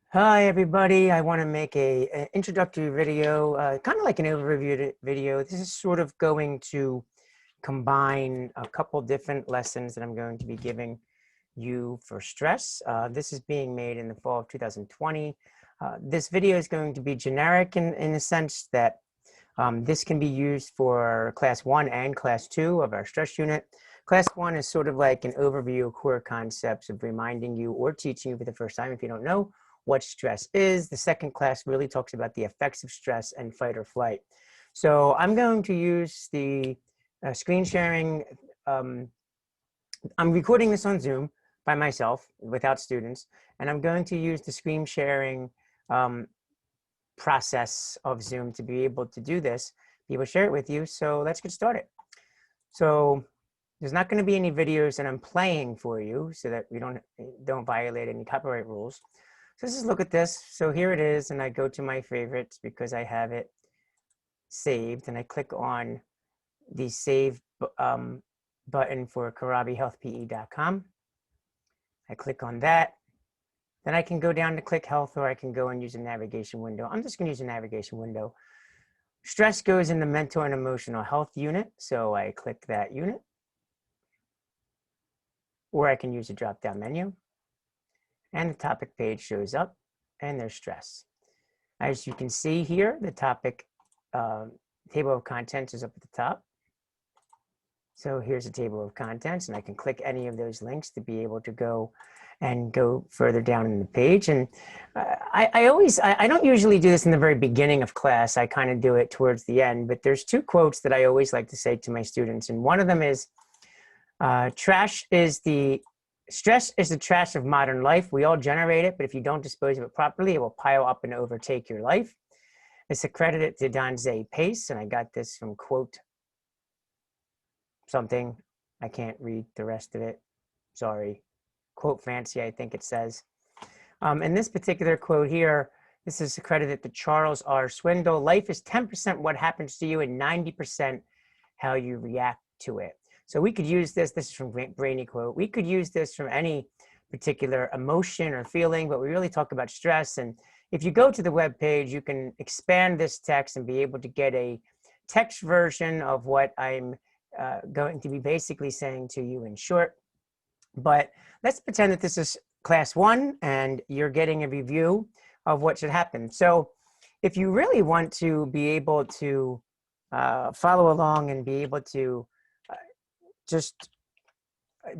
Hi everybody, I want to make an introductory video, kind of like an overview video. This is sort of going to combine a couple different lessons that I'm going to be giving you for stress. This is being made in the fall of 2020. This video is going to be generic in the sense that this can be used for class 1 and class 2 of our stress unit. Class 1 is sort of like an overview of core concepts of reminding you or teaching you for the first time if you don't know what stress is. The second class really talks about the effects of stress and fight or flight. So I'm going to use the screen sharing. I'm recording this on Zoom by myself without students, and I'm going to use the screen sharing um, process of Zoom to be able to do this, be able to share it with you. So let's get started. So there's not going to be any videos that I'm playing for you so that we don't violate any copyright rules. So let's just look at this. So here it is, and I go to my favorites because I have it saved, and I click on the save button for karabihealthpe.com. I click on that. Then I can go down to click health, or I can go and use a navigation window. I'm just going to use a navigation window. Stress goes in the mental and emotional health unit, so I click that unit. Or I can use a drop-down menu. And the topic page shows up, and there's stress. As you can see here, the topic table of contents is up at the top. So here's a table of contents, and I can click any of those links to be able to go further down in the page. And I don't usually do this in the very beginning of class. I kind of do it towards the end, but there's two quotes that I always like to say to my students. And one of them is, stress is the trash of modern life. We all generate it, but if you don't dispose of it properly, it will pile up and overtake your life. It's accredited to Donze Pace, and I got this from quote something. I can't read the rest of it. Sorry. Quote fancy, I think it says. In this particular quote here, this is accredited to Charles R. Swindoll. Life is 10% what happens to you and 90% how you react to it. So we could use this. This is from Brainy Quote. We could use this from any particular emotion or feeling, but we really talk about stress. And if you go to the web page, you can expand this text and be able to get a text version of what I'm going to be basically saying to you in short. But let's pretend that this is class 1 and you're getting a review of what should happen. So if you really want to be able to follow along and be able to just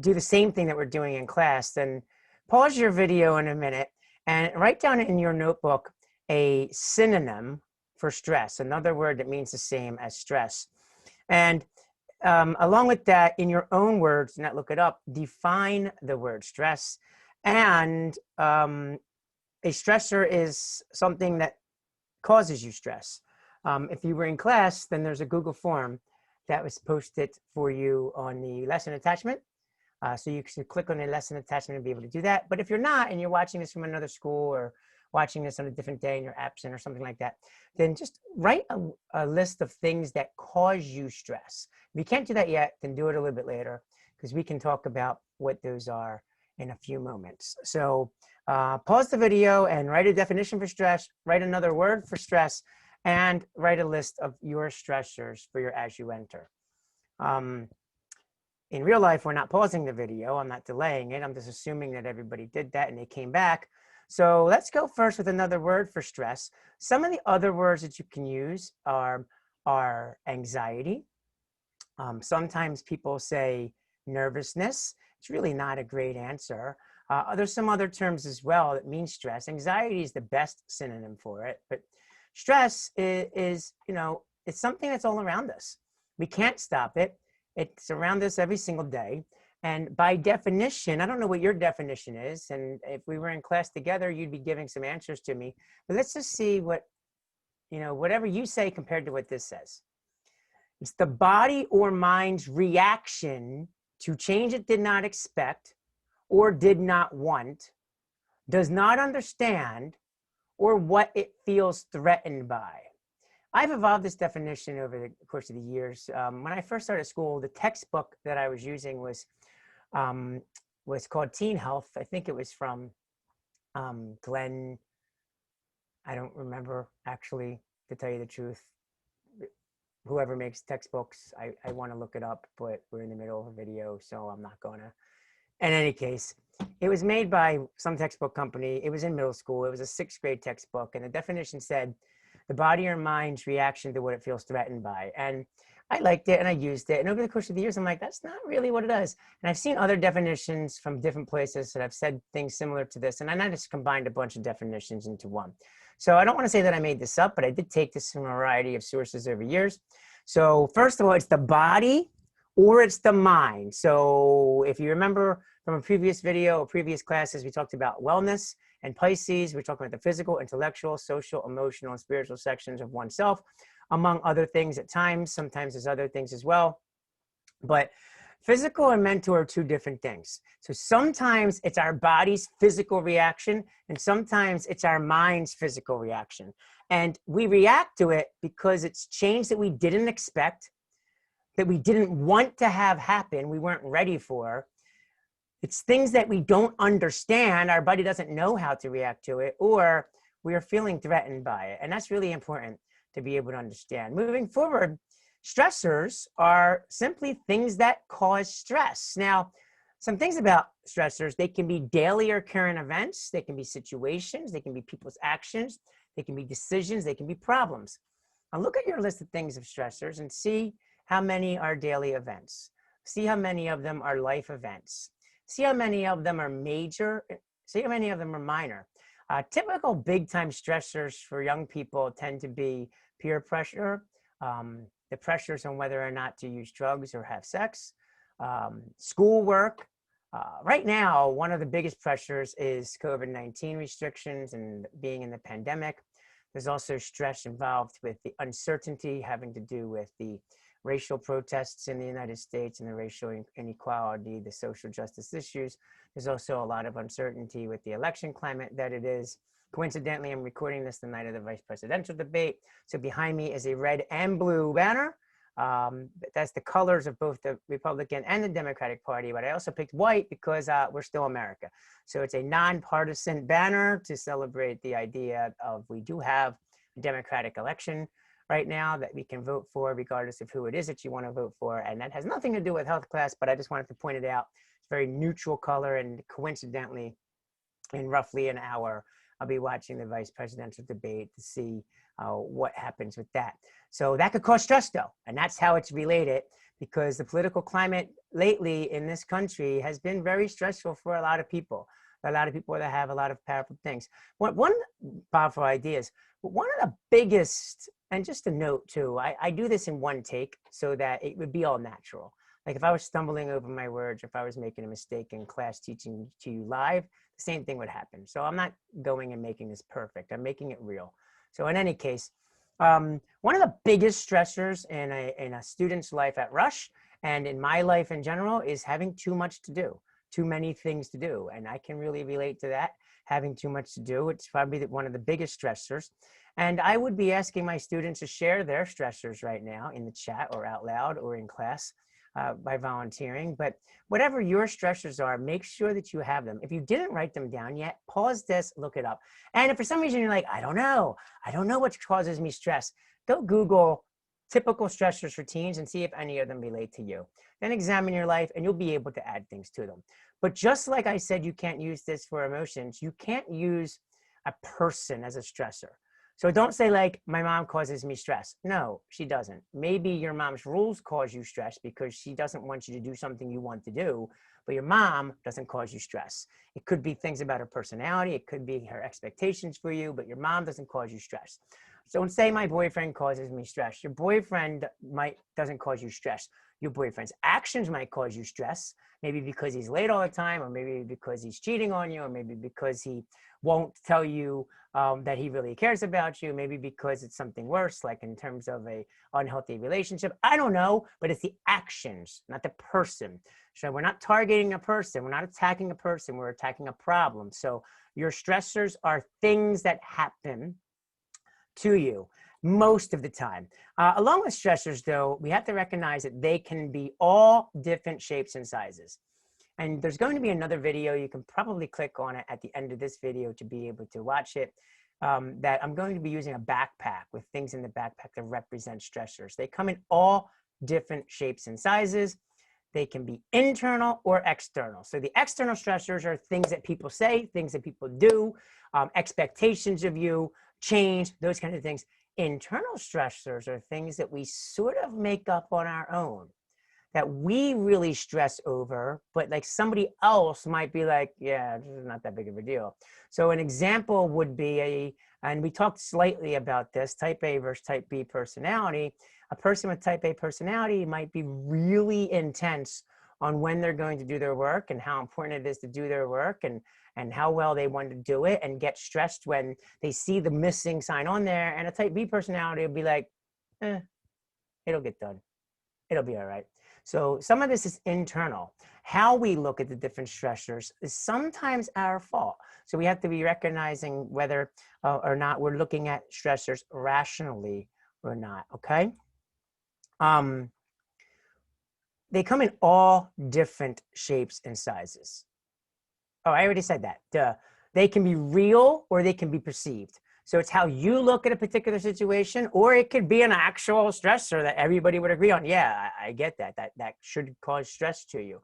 do the same thing that we're doing in class, then pause your video in a minute and write down in your notebook a synonym for stress, another word that means the same as stress. And along with that, in your own words, do not look it up, define the word stress. And a stressor is something that causes you stress. If you were in class, then there's a Google form that was posted for you on the lesson attachment. So you can click on the lesson attachment and be able to do that. But if you're not, and you're watching this from another school or watching this on a different day and you're absent or something like that, then just write a list of things that cause you stress. If you can't do that yet, then do it a little bit later, because we can talk about what those are in a few moments. So pause the video and write a definition for stress, write another word for stress, and write a list of your stressors for your as you enter. In real life, we're not pausing the video. I'm not delaying it. I'm just assuming that everybody did that and they came back. So let's go first with another word for stress. Some of the other words that you can use are anxiety. Sometimes people say nervousness. It's really not a great answer. There's some other terms as well that mean stress. Anxiety is the best synonym for it, but stress is it's something that's all around us. We can't stop it. It's around us every single day. And by definition, I don't know what your definition is. And if we were in class together, you'd be giving some answers to me. But let's just see what, whatever you say compared to what this says. It's the body or mind's reaction to change it did not expect or did not want, does not understand, or what it feels threatened by. I've evolved this definition over the course of the years. When I first started school, the textbook that I was using was called Teen Health. I think it was from Glenn I don't remember actually, to tell you the truth. Whoever makes textbooks, I want to look it up, but we're in the middle of a video, so I'm not going to. In any case, it was made by some textbook company. It was in middle school. It was a 6th grade textbook. And the definition said, the body or mind's reaction to what it feels threatened by. And I liked it and I used it. And over the course of the years, I'm like, that's not really what it does. And I've seen other definitions from different places that have said things similar to this. And I just combined a bunch of definitions into one. So I don't want to say that I made this up, but I did take this from a variety of sources over years. So first of all, it's the body or it's the mind. So if you remember from a previous video or previous classes, we talked about wellness and Pisces. We're talking about the physical, intellectual, social, emotional, and spiritual sections of oneself, among other things at times. Sometimes there's other things as well. But physical and mental are two different things. So sometimes it's our body's physical reaction, and sometimes it's our mind's physical reaction. And we react to it because it's change that we didn't expect, that we didn't want to have happen, we weren't ready for. It's things that we don't understand, our body doesn't know how to react to it, or we are feeling threatened by it. And that's really important to be able to understand. Moving forward, stressors are simply things that cause stress. Now, some things about stressors, they can be daily or current events, they can be situations, they can be people's actions, they can be decisions, they can be problems. Now look at your list of things of stressors and see how many are daily events. See how many of them are life events. See how many of them are major. See how many of them are minor. Typical big time stressors for young people tend to be peer pressure, the pressures on whether or not to use drugs or have sex, schoolwork. Right now, one of the biggest pressures is COVID-19 restrictions and being in the pandemic. There's also stress involved with the uncertainty having to do with the racial protests in the United States and the racial inequality, the social justice issues. There's also a lot of uncertainty with the election climate that it is. Coincidentally, I'm recording this the night of the vice presidential debate. So behind me is a red and blue banner. That's the colors of both the Republican and the Democratic Party, but I also picked white because we're still America. So it's a nonpartisan banner to celebrate the idea of we do have a democratic election right now that we can vote for regardless of who it is that you want to vote for. And that has nothing to do with health class, but I just wanted to point it out. It's a very neutral color, and coincidentally, in roughly an hour, I'll be watching the vice presidential debate to see what happens with that. So that could cause stress though, and that's how it's related, because the political climate lately in this country has been very stressful for a lot of people that have a lot of powerful things. One powerful idea is, one of the biggest, and just a note too, I do this in one take so that it would be all natural. Like if I was stumbling over my words, if I was making a mistake in class teaching to you live, the same thing would happen. So I'm not going and making this perfect. I'm making it real. So in any case, one of the biggest stressors in a student's life at Rush and in my life in general is having too much to do, too many things to do. And I can really relate to that, having too much to do. It's probably one of the biggest stressors. And I would be asking my students to share their stressors right now in the chat or out loud or in class. By volunteering, but whatever your stressors are, make sure that you have them. If you didn't write them down yet, pause this, look it up. And if for some reason you're like, I don't know what causes me stress, go Google typical stressors for teens and see if any of them relate to you. Then examine your life and you'll be able to add things to them. But just like I said, you can't use this for emotions, you can't use a person as a stressor. So don't say like, my mom causes me stress. No, she doesn't. Maybe your mom's rules cause you stress because she doesn't want you to do something you want to do, but your mom doesn't cause you stress. It could be things about her personality. It could be her expectations for you, but your mom doesn't cause you stress. So don't say my boyfriend causes me stress. Your boyfriend doesn't cause you stress. Your boyfriend's actions might cause you stress, maybe because he's late all the time, or maybe because he's cheating on you, or maybe because he won't tell you that he really cares about you, maybe because it's something worse, like in terms of a unhealthy relationship. I don't know, but it's the actions, not the person. So we're not targeting a person, we're not attacking a person, we're attacking a problem. So your stressors are things that happen to you most of the time. Along with stressors though, we have to recognize that they can be all different shapes and sizes. And there's going to be another video. You can probably click on it at the end of this video to be able to watch it. that I'm going to be using a backpack with things in the backpack that represent stressors. They come in all different shapes and sizes. They can be internal or external. So the external stressors are things that people say, things that people do, expectations of you, change, those kinds of things. Internal stressors are things that we sort of make up on our own, that we really stress over, but like somebody else might be like, yeah, this is not that big of a deal. So an example would be and we talked slightly about this, type A versus type B personality. A person with type A personality might be really intense on when they're going to do their work and how important it is to do their work and how well they want to do it, and get stressed when they see the missing sign on there. And a type B personality will be like, it'll get done. It'll be all right. So some of this is internal. How we look at the different stressors is sometimes our fault. So we have to be recognizing whether or not we're looking at stressors rationally or not, okay? They come in all different shapes and sizes. Oh, I already said that. Duh. They can be real or they can be perceived. So it's how you look at a particular situation, or it could be an actual stressor that everybody would agree on. Yeah, I get that. That should cause stress to you.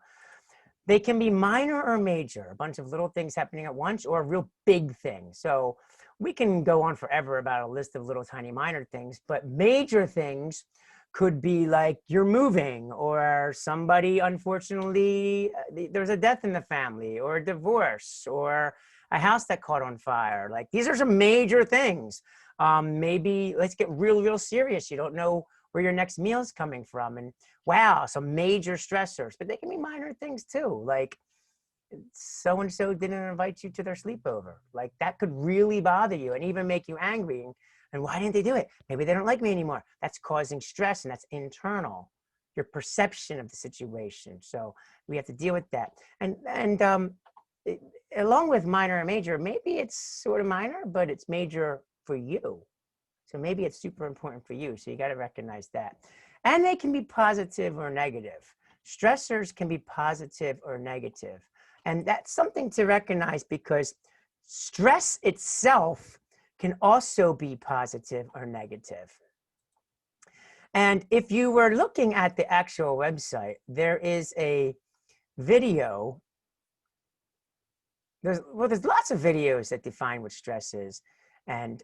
They can be minor or major, a bunch of little things happening at once, or a real big thing. So we can go on forever about a list of little tiny minor things, but major things could be like you're moving, or somebody, unfortunately, there's a death in the family, or a divorce, or a house that caught on fire. Like these are some major things. Maybe let's get real serious. You don't know where your next meal is coming from. And wow, some major stressors, but they can be minor things too. Like so-and-so didn't invite you to their sleepover. Like that could really bother you and even make you angry. And why didn't they do it? Maybe they don't like me anymore. That's causing stress, and that's internal, your perception of the situation. So we have to deal with that. Along with minor and major, maybe it's sort of minor, but it's major for you. So maybe it's super important for you. So you got to recognize that. And they can be positive or negative. Stressors can be positive or negative. And that's something to recognize, because stress itself can also be positive or negative. And if you were looking at the actual website, there is a video. There's lots of videos that define what stress is and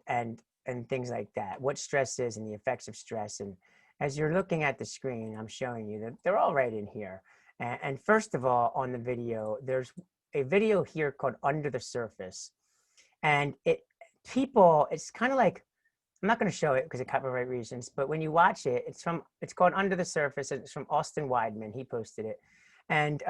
things like that, what stress is and the effects of stress. And as you're looking at the screen, I'm showing you that they're all right in here. And first of all, on the video, there's a video here called Under the Surface. And it's kind of like, I'm not going to show it because of copyright reasons, but when you watch it, it's called Under the Surface. It's from Austin Weidman. He posted it. And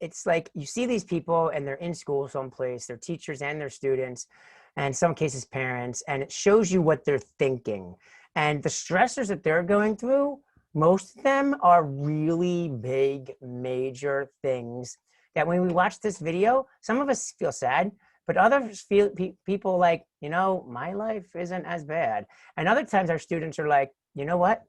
it's like you see these people and they're in school someplace, they're teachers and their students, and in some cases parents, and it shows you what they're thinking. And the stressors that they're going through, most of them are really big, major things that when we watch this video, some of us feel sad, but others feel people like, my life isn't as bad. And other times our students are like, you know what?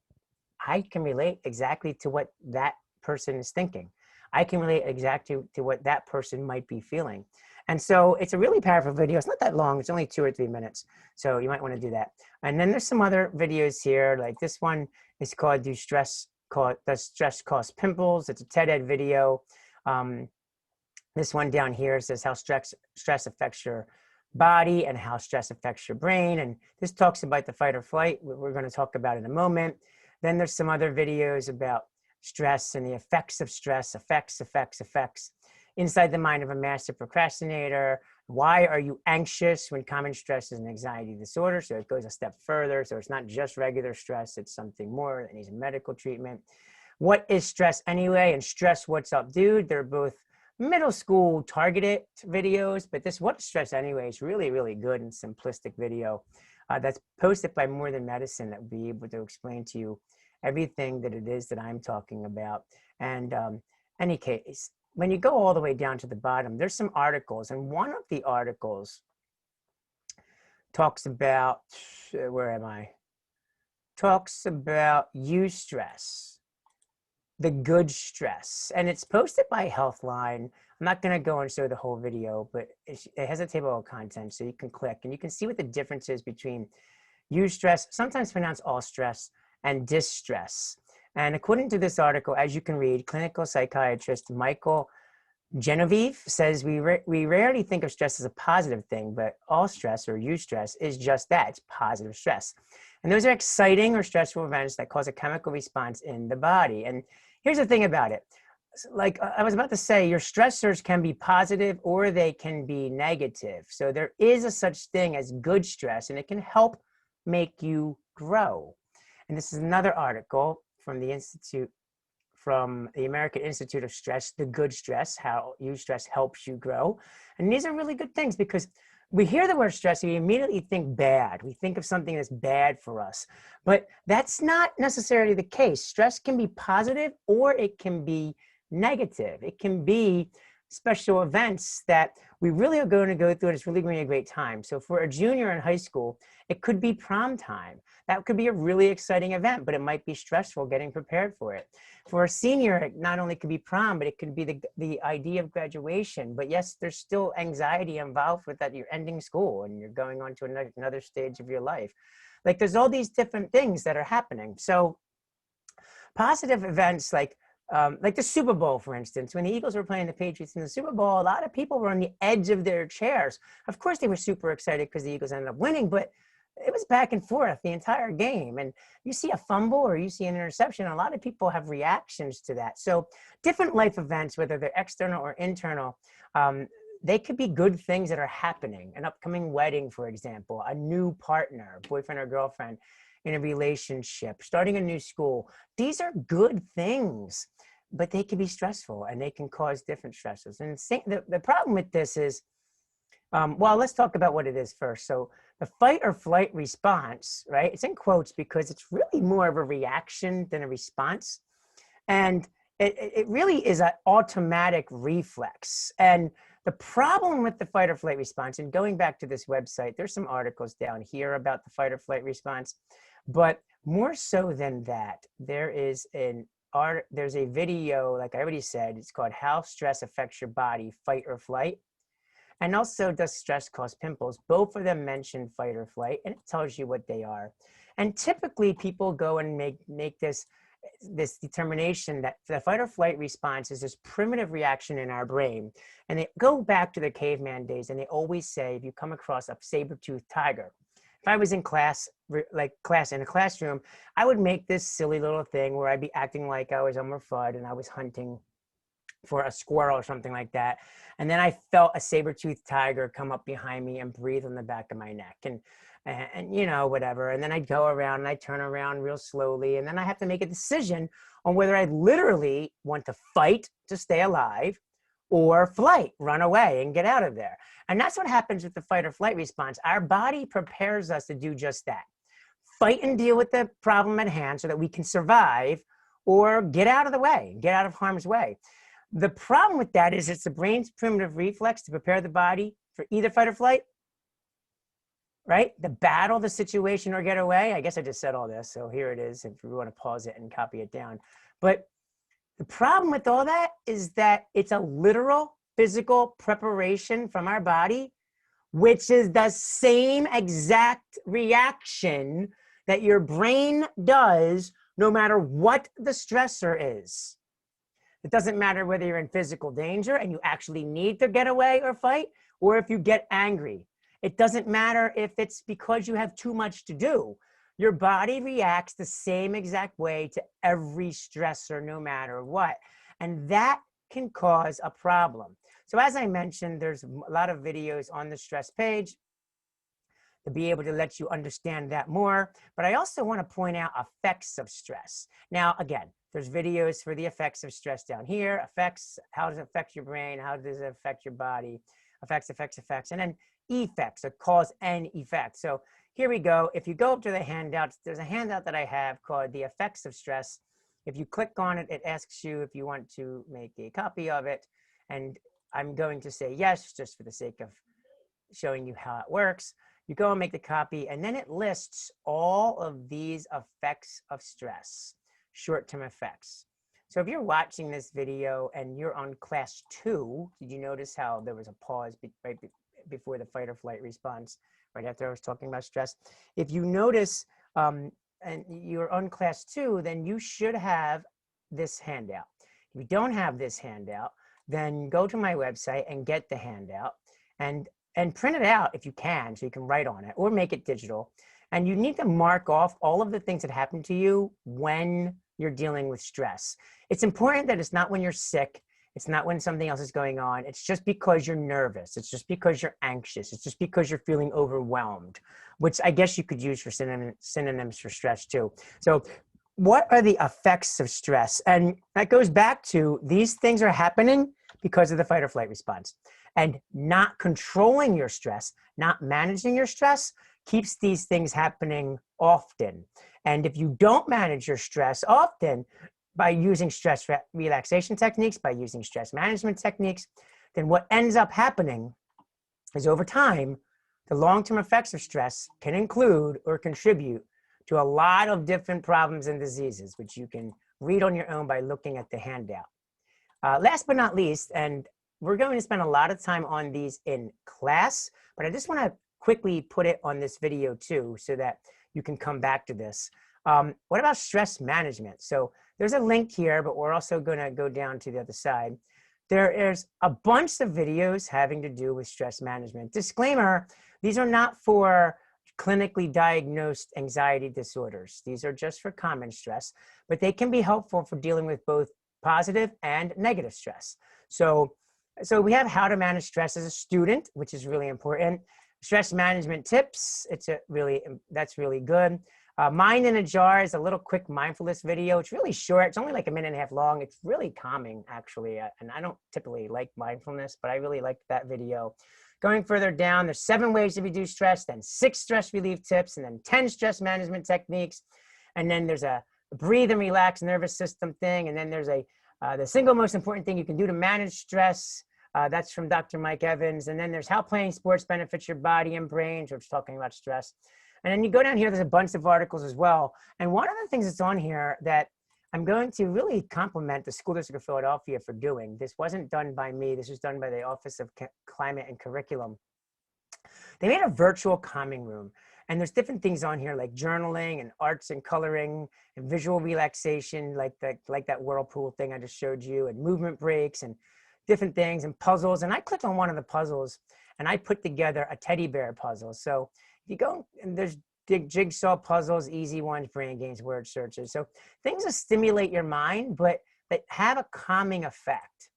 I can relate exactly to what that person is thinking. I can relate exactly to what that person might be feeling. And so it's a really powerful video. It's not that long. It's only 2 or 3 minutes. So you might want to do that. And then there's some other videos here. Like this one is called Does Stress Cause Pimples? It's a TED Ed video. This one down here says how stress affects your body and how stress affects your brain. And this talks about the fight or flight, we're going to talk about in a moment. Then there's some other videos about stress and the effects of stress, effects. Inside the Mind of a Master Procrastinator. Why are you anxious when common stress is an anxiety disorder? So it goes a step further. So it's not just regular stress, it's something more that needs medical treatment. What is stress anyway? And Stress What's Up Dude. They're both middle school targeted videos, but this What is Stress Anyway is really, really good and simplistic video that's posted by More Than Medicine that will be able to explain to you everything that it is that I'm talking about. And any case, when you go all the way down to the bottom, there's some articles, and one of the articles talks about, talks about eustress, the good stress. And it's posted by Healthline. I'm not going to go and show the whole video, but it has a table of contents, so you can click and you can see what the difference is between eustress, sometimes pronounced all stress, and distress. And according to this article, as you can read, clinical psychiatrist Michael Genevieve says we rarely think of stress as a positive thing, but all stress or eustress is just that. It's positive stress. And those are exciting or stressful events that cause a chemical response in the body. And here's the thing about it. Like I was about to say, your stressors can be positive or they can be negative. So there is a such thing as good stress, and it can help make you grow. And this is another article from the American Institute of Stress, The Good Stress, how eustress helps you grow. And these are really good things because we hear the word stress, we immediately think bad. We think of something that's bad for us, but that's not necessarily the case. Stress can be positive or it can be negative. It can be special events that we really are going to go through and it's really going to be a great time. So for a junior in high school, it could be prom time. That could be a really exciting event, but it might be stressful getting prepared for it. For a senior, it not only could be prom, but it could be the idea of graduation. But yes, there's still anxiety involved with that. You're ending school and you're going on to another stage of your life. Like there's all these different things that are happening. So positive events like the Super Bowl, for instance, when the Eagles were playing the Patriots in the Super Bowl, a lot of people were on the edge of their chairs. Of course, they were super excited because the Eagles ended up winning, but it was back and forth the entire game. And you see a fumble or you see an interception, a lot of people have reactions to that. So different life events, whether they're external or internal, they could be good things that are happening. An upcoming wedding, for example, a new partner, boyfriend or girlfriend in a relationship, starting a new school. These are good things, but they can be stressful and they can cause different stresses. And the problem with this is, well, let's talk about what it is first. So the fight or flight response, right? It's in quotes because it's really more of a reaction than a response. And it really is an automatic reflex. And the problem with the fight or flight response, and going back to this website, there's some articles down here about the fight or flight response, but more so than that, there's a video, like I already said, it's called How Stress Affects Your Body, Fight or Flight. And also, does stress cause pimples? Both of them mention fight or flight, and it tells you what they are. And typically people go and make this determination that the fight or flight response is this primitive reaction in our brain. And they go back to the caveman days, and they always say, if you come across a saber-toothed tiger, if I was in in a classroom, I would make this silly little thing where I'd be acting like I was Elmer Fudd and I was hunting for a squirrel or something like that. And then I felt a saber-toothed tiger come up behind me and breathe on the back of my neck and you know, whatever. And then I'd go around and I'd turn around real slowly. And then I have to make a decision on whether I literally want to fight to stay alive or flight, run away and get out of there. And that's what happens with the fight or flight response. Our body prepares us to do just that. Fight and deal with the problem at hand so that we can survive or get out of the way, get out of harm's way. The problem with that is it's the brain's primitive reflex to prepare the body for either fight or flight, right? The battle, the situation, or get away. I guess I just said all this, so here it is if we want to pause it and copy it down. But the problem with all that is that it's a literal physical preparation from our body, which is the same exact reaction that your brain does no matter what the stressor is. It doesn't matter whether you're in physical danger and you actually need to get away or fight, or if you get angry. It doesn't matter if it's because you have too much to do. Your body reacts the same exact way to every stressor, no matter what. And that can cause a problem. So as I mentioned, there's a lot of videos on the stress page to be able to let you understand that more. But I also want to point out effects of stress. Now, again, there's videos for the effects of stress down here. Effects, how does it affect your brain? How does it affect your body? Effects, and then effects, a cause and effect. So here we go. If you go up to the handouts, there's a handout that I have called the effects of stress. If you click on it, it asks you if you want to make a copy of it. And I'm going to say yes, just for the sake of showing you how it works. You go and make the copy, and then it lists all of these effects of stress, short-term effects. So if you're watching this video and you're on class 2, did you notice how there was a pause before the fight or flight response, right after I was talking about stress? If you notice, and you're on class 2, then you should have this handout. If you don't have this handout, then go to my website and get the handout and print it out if you can, so you can write on it or make it digital. And you need to mark off all of the things that happen to you when you're dealing with stress. It's important that it's not when you're sick. It's not when something else is going on. It's just because you're nervous. It's just because you're anxious. It's just because you're feeling overwhelmed, which I guess you could use for synonyms for stress too. So what are the effects of stress? And that goes back to these things are happening because of the fight or flight response. And not controlling your stress, not managing your stress, keeps these things happening often. And if you don't manage your stress often by using stress relaxation techniques, by using stress management techniques, then what ends up happening is over time, the long-term effects of stress can include or contribute to a lot of different problems and diseases, which you can read on your own by looking at the handout. Last but not least, and we're going to spend a lot of time on these in class, but I just want to quickly put it on this video too, so that you can come back to this. What about stress management? So there's a link here, but we're also going to go down to the other side. There is a bunch of videos having to do with stress management. Disclaimer, these are not for clinically diagnosed anxiety disorders. These are just for common stress, but they can be helpful for dealing with both positive and negative stress. So we have how to manage stress as a student, which is really important. Stress management tips, that's really good. Mind in a Jar is a little quick mindfulness video. It's really short. It's only like 1.5 minutes long. It's really calming, actually. And I don't typically like mindfulness, but I really liked that video. Going further down, there's 7 ways to reduce stress, then 6 stress relief tips, and then 10 stress management techniques. And then there's a breathe and relax nervous system thing. And then there's the single most important thing you can do to manage stress. That's from Dr. Mike Evans. And then there's how playing sports benefits your body and brain, which is talking about stress. And then you go down here, there's a bunch of articles as well. And one of the things that's on here that I'm going to really compliment the School District of Philadelphia for doing. This wasn't done by me. This was done by the Office of Climate and Curriculum. They made a virtual calming room. And there's different things on here like journaling and arts and coloring and visual relaxation, like that whirlpool thing I just showed you, and movement breaks and different things and puzzles. And I clicked on one of the puzzles and I put together a teddy bear puzzle. So if you go, and there's jigsaw puzzles, easy ones, brain games, word searches. So things that stimulate your mind, but that have a calming effect.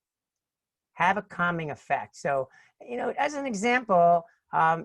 Have a calming effect. So, as an example,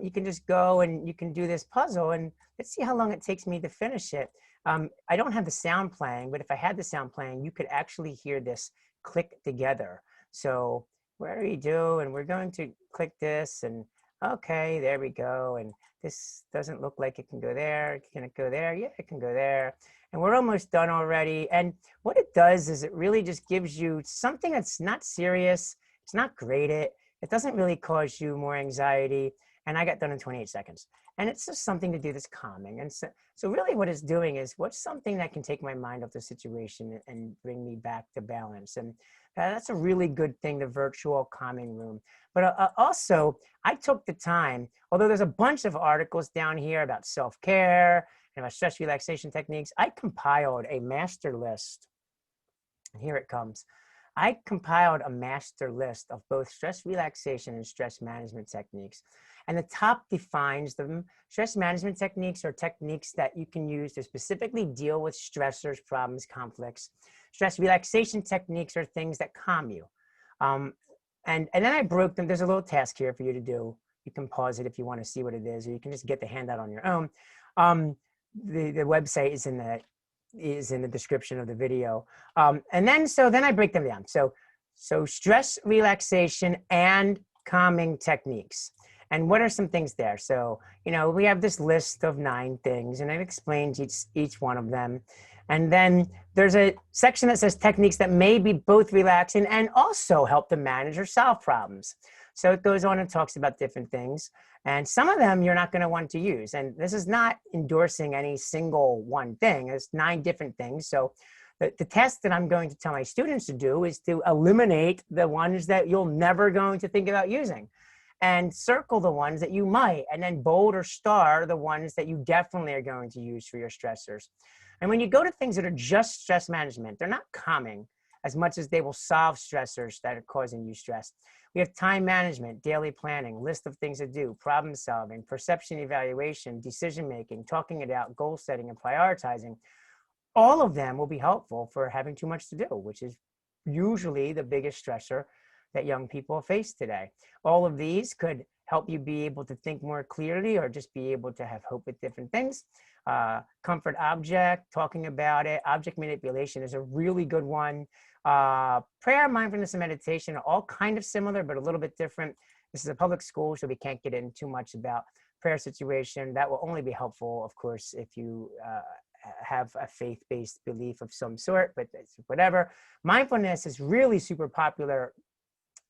you can just go and you can do this puzzle, and let's see how long it takes me to finish it. I don't have the sound playing, but if I had the sound playing, you could actually hear this click together. So where do we do? And we're going to click this, and okay, there we go. And this doesn't look like it can go there. Can it go there? Yeah, it can go there. And we're almost done already. And what it does is it really just gives you something that's not serious. It's not graded. It doesn't really cause you more anxiety. And I got done in 28 seconds. And it's just something to do that's calming. And so really what it's doing is what's something that can take my mind off the situation and bring me back to balance. And that's a really good thing, the virtual calming room. But also, I took the time, although there's a bunch of articles down here about self-care and about stress relaxation techniques, I compiled a master list. And here it comes. I compiled a master list of both stress relaxation and stress management techniques. And the top defines them. Stress management techniques are techniques that you can use to specifically deal with stressors, problems, conflicts. Stress relaxation techniques are things that calm you. And then I broke them. There's a little task here for you to do. You can pause it if you want to see what it is, or you can just get the handout on your own. The website is in the description of the video. And then I break them down. So stress relaxation and calming techniques. And what are some things there? So, we have this list of 9 things, and I've explained each one of them. And then there's a section that says techniques that may be both relaxing and also help to manage or solve problems. So it goes on and talks about different things. And some of them you're not going to want to use. And this is not endorsing any single one thing. There's 9 different things. So The test that I'm going to tell my students to do is to eliminate the ones that you're never going to think about using, and circle the ones that you might, and then bold or star the ones that you definitely are going to use for your stressors. And when you go to things that are just stress management, they're not calming as much as they will solve stressors that are causing you stress. We have time management, daily planning, list of things to do, problem solving, perception evaluation, decision making, talking it out, goal setting, and prioritizing. All of them will be helpful for having too much to do, which is usually the biggest stressor that young people face today. All of these could help you be able to think more clearly, or just be able to have hope with different things. Comfort object, talking about it. Object manipulation is a really good one. Prayer, mindfulness, and meditation are all kind of similar, but a little bit different. This is a public school, so we can't get in too much about prayer situation. That will only be helpful, of course, if you have a faith-based belief of some sort, but whatever. Mindfulness is really super popular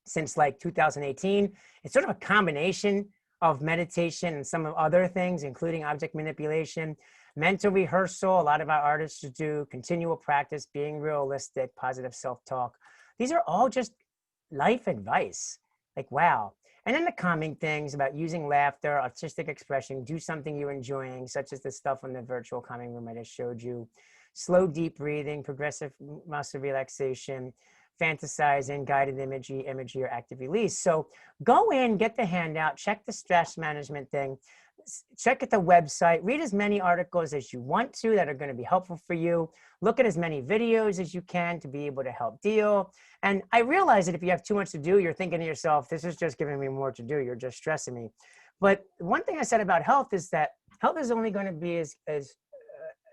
since like 2018. It's sort of a combination of meditation and some of other things, including object manipulation, mental rehearsal. A lot of our artists do continual practice, being realistic, positive self-talk. These are all just life advice. Like, wow. And then the calming things about using laughter, artistic expression, do something you're enjoying, such as the stuff in the virtual calming room I just showed you. Slow, deep breathing, progressive muscle relaxation, fantasizing, guided imagery, or active release. So go in, get the handout, check the stress management thing, check at the website, read as many articles as you want to that are going to be helpful for you. Look at as many videos as you can to be able to help deal. And I realize that if you have too much to do, you're thinking to yourself, this is just giving me more to do. You're just stressing me. But one thing I said about health is that health is only going to be as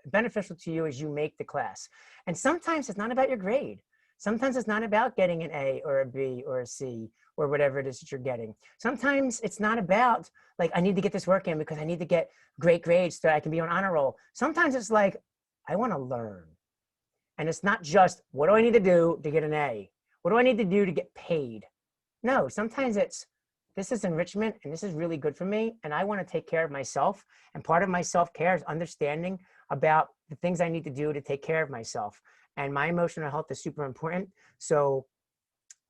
beneficial to you as you make the class. And sometimes it's not about your grade. Sometimes it's not about getting an A or a B or a C or whatever it is that you're getting. Sometimes it's not about like, I need to get this work in because I need to get great grades so I can be on honor roll. Sometimes it's like, I want to learn. And it's not just, what do I need to do to get an A? What do I need to do to get paid? No, sometimes it's, this is enrichment and this is really good for me. And I want to take care of myself. And part of my self-care is understanding about the things I need to do to take care of myself. And my emotional health is super important. So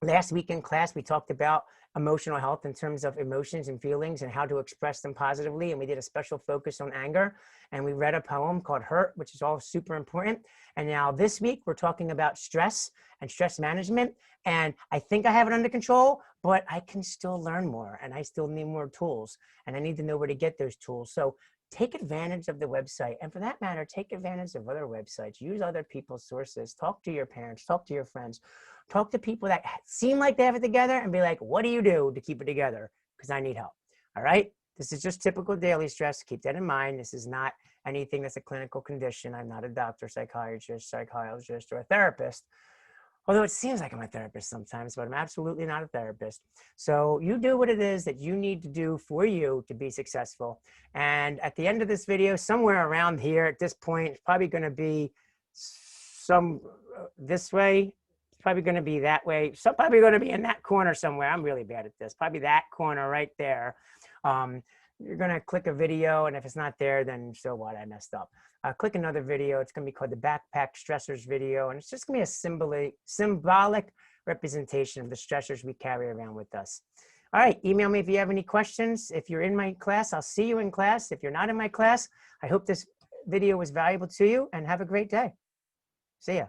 last week in class, we talked about emotional health in terms of emotions and feelings and how to express them positively. And we did a special focus on anger. And we read a poem called Hurt, which is all super important. And now this week, we're talking about stress and stress management. And I think I have it under control, but I can still learn more. And I still need more tools. And I need to know where to get those tools. So take advantage of the website. And for that matter, take advantage of other websites. Use other people's sources. Talk to your parents. Talk to your friends. Talk to people that seem like they have it together and be like, what do you do to keep it together? Because I need help. All right? This is just typical daily stress. Keep that in mind. This is not anything that's a clinical condition. I'm not a doctor, psychiatrist, or a therapist. Although it seems like I'm a therapist sometimes, but I'm absolutely not a therapist. So you do what it is that you need to do for you to be successful. And at the end of this video, somewhere around here at this point, it's probably going to be some this way. It's probably going to be that way. So probably going to be in that corner somewhere. I'm really bad at this. Probably that corner right there. You're going to click a video, and if it's not there, then so what? I messed up. Click another video. It's going to be called the Backpack Stressors video, and it's just going to be a symbolic representation of the stressors we carry around with us. All right, email me if you have any questions. If you're in my class, I'll see you in class. If you're not in my class, I hope this video was valuable to you, and have a great day. See ya.